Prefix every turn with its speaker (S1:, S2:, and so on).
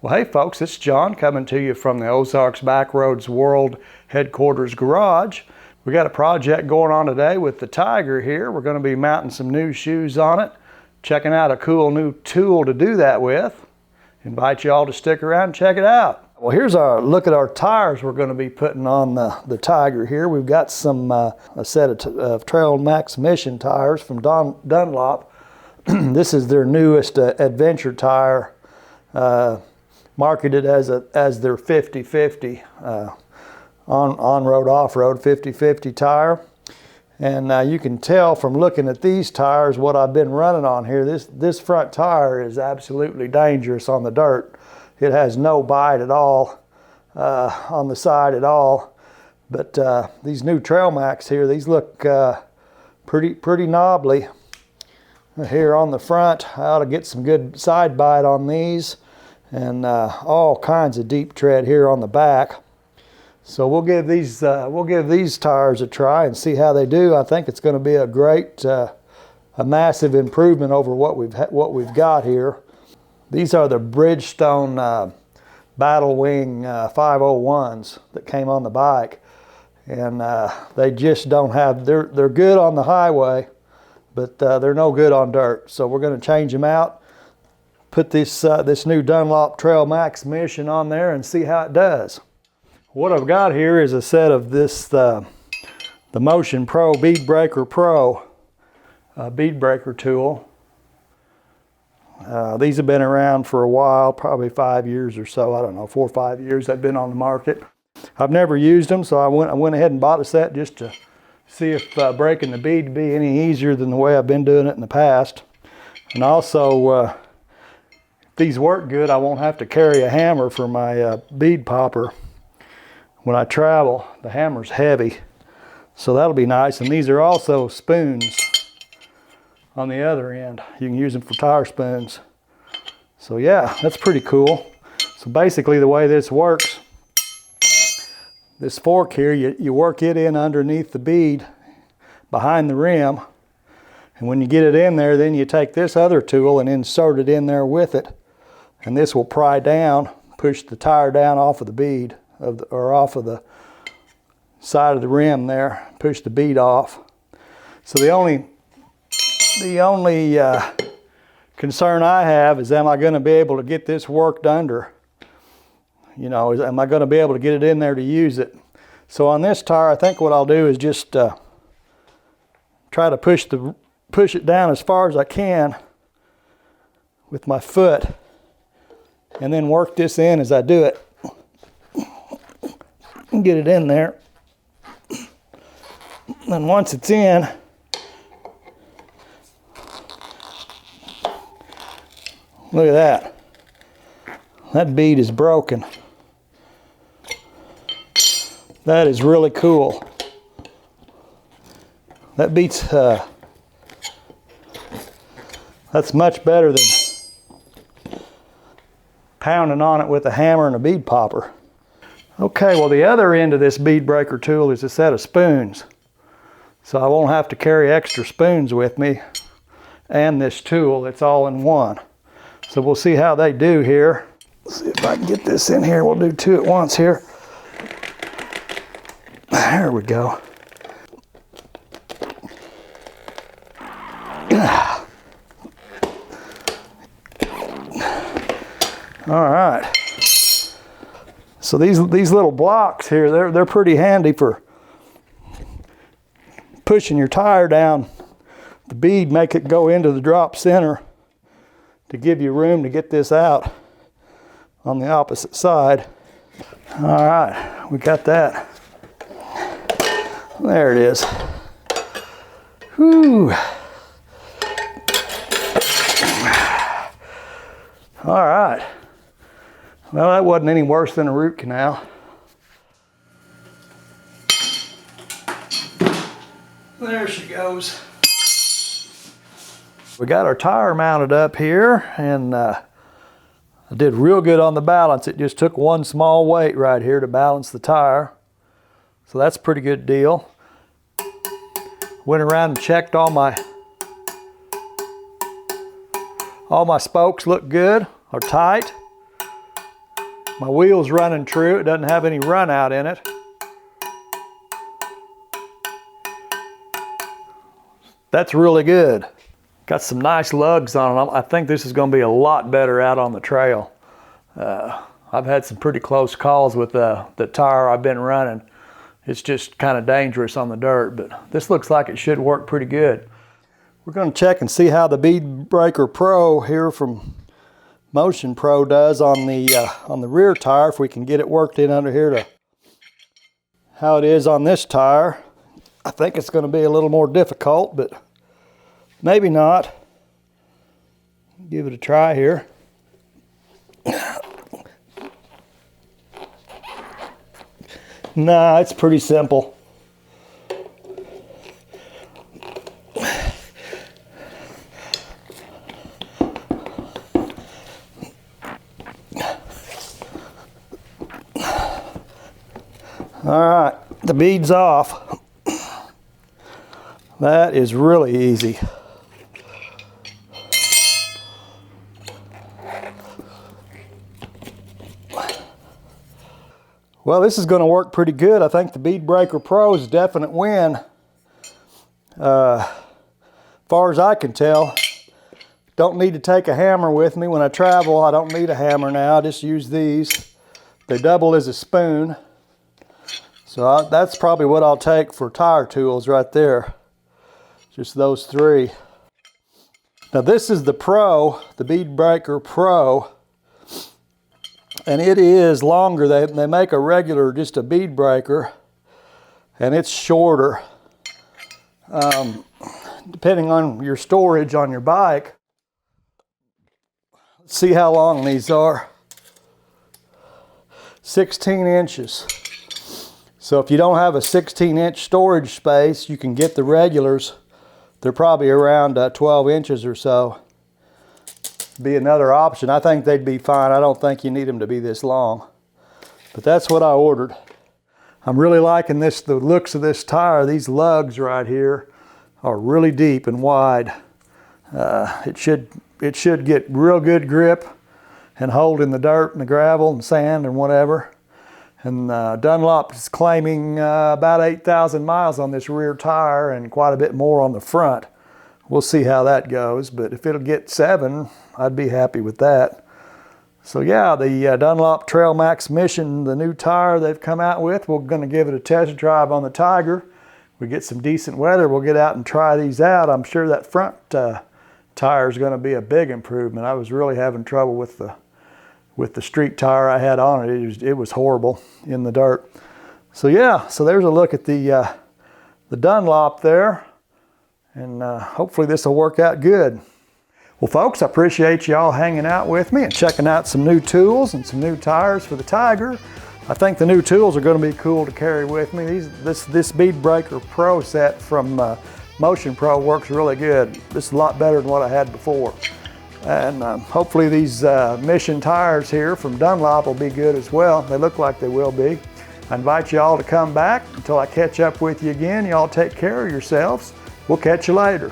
S1: Well, hey folks, it's John coming to you from the Ozarks Backroads World Headquarters Garage. We got a project going on today with the Tiger here. We're going to be mounting some new shoes on it, checking out a cool new tool to do that with. Invite you all to stick around and check it out. Well, here's our look at our tires we're going to be putting on the Tiger here. We've got some a set of Trailmax Mission tires from Dunlop. This is their newest adventure tire. Marketed as their 50-50 on-road, off-road 50-50 tire. And you can tell from looking at these tires what I've been running on here. This front tire is absolutely dangerous on the dirt. It has no bite at all on the side at all. But these new Trailmax here, these look pretty knobbly. Here on the front, I ought to get some good side bite on these. And all kinds of deep tread here on the back. So we'll give these tires a try and see how they do. I think it's going to be a great, a massive improvement over what we've got here. These are the Bridgestone Battle Wing 501s that came on the bike, and they just don't have. They're good on the highway, but they're no good on dirt. So we're going to change them out. Put this new Dunlop Trailmax Mission on there and see how it does. What I've got here is a set of this the MotionPro Bead Breaker Pro bead breaker tool. These have been around for a while, probably 5 years or so. I don't know, 4 or 5 years they've been on the market. I've never used them, so I went ahead and bought a set just to see if breaking the bead would be any easier than the way I've been doing it in the past. And also, if these work good, I won't have to carry a hammer for my bead popper when I travel. The hammer's heavy, so that'll be nice. And these are also spoons on the other end. You can use them for tire spoons. So yeah, that's pretty cool. So basically the way this works, this fork here, you work it in underneath the bead behind the rim. And when you get it in there, then you take this other tool and insert it in there with it. And this will pry down, push the tire down off of the bead, or off of the side of the rim there, push the bead off. So the only concern I have is, am I going to be able to get this worked under? You know, am I going to be able to get it in there to use it? So on this tire, I think what I'll do is just try to push it down as far as I can with my foot, and then work this in as I do it. Get it in there. And once it's in, look at that. That bead is broken. That is really cool. That beats, that's much better than pounding on it with a hammer and a bead popper. Okay, well the other end of this bead breaker tool is a set of spoons. So I won't have to carry extra spoons with me and this tool. It's all in one. So we'll see how they do here. Let's see if I can get this in here. We'll do two at once here. There we go. All right. So these little blocks here, they're pretty handy for pushing your tire down the bead, make it go into the drop center to give you room to get this out on the opposite side. All right, we got that. There it is. Whew. All right. Well, that wasn't any worse than a root canal. There she goes. We got our tire mounted up here, and I did real good on the balance. It just took one small weight right here to balance the tire. So that's a pretty good deal. Went around and checked all my spokes look good, are tight. My wheel's running true. It doesn't have any run out in it. That's really good. Got some nice lugs on it. I think this is going to be a lot better out on the trail. I've had some pretty close calls with the tire I've been running. It's just kind of dangerous on the dirt, but this looks like it should work pretty good. We're going to check and see how the Bead Breaker Pro here from MotionPro does on the rear tire, if we can get it worked in under here to how it is on this tire. I think it's going to be a little more difficult, but maybe not. Give it a try here. Nah, it's pretty simple. All right, the bead's off. That is really easy. Well, this is going to work pretty good. I think the Bead Breaker Pro is a definite win. Far as I can tell. Don't need to take a hammer with me when I travel. I don't need a hammer now. I just use these. They double as a spoon. So that's probably what I'll take for tire tools right there. Just those three. Now this is the Pro, the Bead Breaker Pro. And it is longer. They make a regular, just a bead breaker, and it's shorter. Depending on your storage on your bike. Let's see how long these are. 16 inches. So if you don't have a 16-inch storage space, you can get the regulars. They're probably around 12 inches or so. Be another option. I think they'd be fine. I don't think you need them to be this long. But that's what I ordered. I'm really liking this, the looks of this tire. These lugs right here are really deep and wide. It should get real good grip and hold in the dirt and the gravel and sand and whatever. And Dunlop is claiming about 8,000 miles on this rear tire and quite a bit more on the front. We'll see how that goes, but if it'll get 7, I'd be happy with that. So yeah, the Dunlop Trailmax Mission, the new tire they've come out with, we're going to give it a test drive on the Tiger. We get some decent weather, we'll get out and try these out. I'm sure that front tire is going to be a big improvement. I was really having trouble with the street tire I had on it. It was horrible in the dirt. So yeah, so there's a look at the Dunlop there. And hopefully this will work out good. Well folks, I appreciate y'all hanging out with me and checking out some new tools and some new tires for the Tiger. I think the new tools are going to be cool to carry with me. This Bead Breaker Pro set from MotionPro works really good. This is a lot better than what I had before. And hopefully these Mission tires here from Dunlop will be good as well. They look like they will be. I invite y'all to come back until I catch up with you again. Y'all take care of yourselves. We'll catch you later.